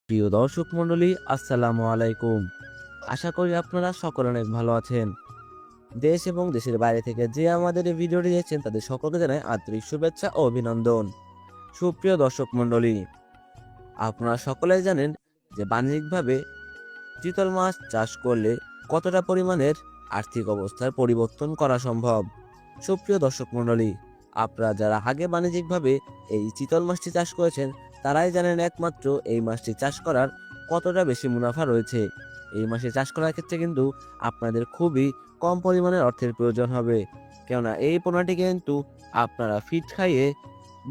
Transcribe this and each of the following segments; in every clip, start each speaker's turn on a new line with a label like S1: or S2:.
S1: প্রিয় দর্শক মণ্ডলী, আসসালামু আলাইকুম। আশা করি আপনারা সকলে অনেক ভালো আছেন। দেশ এবং দেশের বাইরে থেকে যে আমাদের এই ভিডিওটি দেখছেন তাদের সকলকে জানাই আন্তরিক শুভেচ্ছা ও অভিনন্দন। সুপ্রিয় দর্শক মণ্ডলী, আপনারা সকলেই জানেন যে বাণিজ্যিকভাবে চিতল মাছ চাষ করলে কতটা পরিমাণের আর্থিক অবস্থার পরিবর্তন করা সম্ভব। সুপ্রিয় দর্শক মণ্ডলী, আপনারা যারা আগে বাণিজ্যিকভাবে এই চিতল মাছটি চাষ করেছেন তারাই জানেন একমাত্র এই মাছটি চাষ করার কতটা বেশি মুনাফা রয়েছে। এই মাছটি চাষ করার ক্ষেত্রে কিন্তু আপনাদের খুবই কম পরিমাণের অর্থের প্রয়োজন হবে, কেননা এই পোনাটি কিন্তু আপনারা ফিড খাইয়ে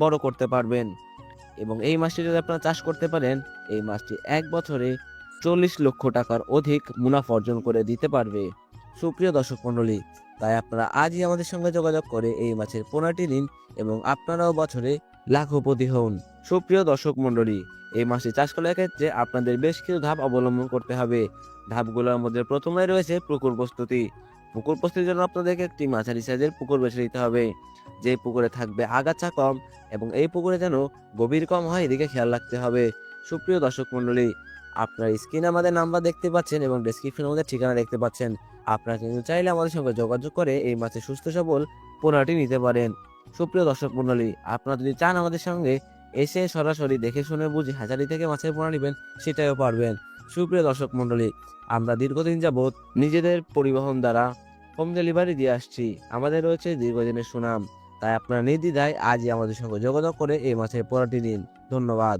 S1: বড় করতে পারবেন। এবং এই মাছটি যদি আপনারা চাষ করতে পারেন, এই মাছটি এক বছরে 40 লক্ষ টাকার অধিক মুনাফা অর্জন করে দিতে পারবে। সুপ্রিয় দর্শক মণ্ডলী, তাই আপনারা আজই আমাদের সঙ্গে যোগাযোগ করে এই মাছের পোনাটি নিন এবং আপনারাও বছরে লাখপতি হন। সুপ্রিয় দর্শক মণ্ডলী, এই মাছটি চাষ করার ক্ষেত্রে আপনাদের বেশ কিছু ধাপ অবলম্বন করতে হবে। ধাপগুলোর মধ্যে প্রথমে রয়েছে পুকুর প্রস্তুতি। পুকুর প্রস্তুতির জন্য আপনাদেরকে একটি মাঝারি সাইজের পুকুর বেছে নিতে হবে, যে পুকুরে থাকবে আগাছা কম এবং এই পুকুরে যেন গভীর কম হয়, এদিকে খেয়াল রাখতে হবে। সুপ্রিয় দর্শক মণ্ডলী, আপনার স্ক্রিনে আমাদের নাম্বার দেখতে পাচ্ছেন এবং ডেসক্রিপশনে আমাদের ঠিকানা দেখতে পাচ্ছেন। আপনারা কিন্তু চাইলে আমাদের সঙ্গে যোগাযোগ করে এই মাছের সুস্থ সবল পোনাটি নিতে পারেন। সুপ্রিয় দর্শক মণ্ডলী, আপনারা যদি চান আমাদের সঙ্গে এসে সরাসরি দেখে শুনে বুঝে হাজারি থেকে মাছের পোনা নেবেন, সেটাও পারবেন। সুপ্রিয় দর্শক মণ্ডলী, আমরা দীর্ঘদিন যাবৎ নিজেদের পরিবহন দ্বারা হোম ডেলিভারি দিয়ে আসছি। আমাদের রয়েছে দীর্ঘদিনের সুনাম। তাই আপনারা নির্দ্বিধায় আজই আমাদের সঙ্গে যোগাযোগ করে এই মাছের পোনাটি নিন। ধন্যবাদ।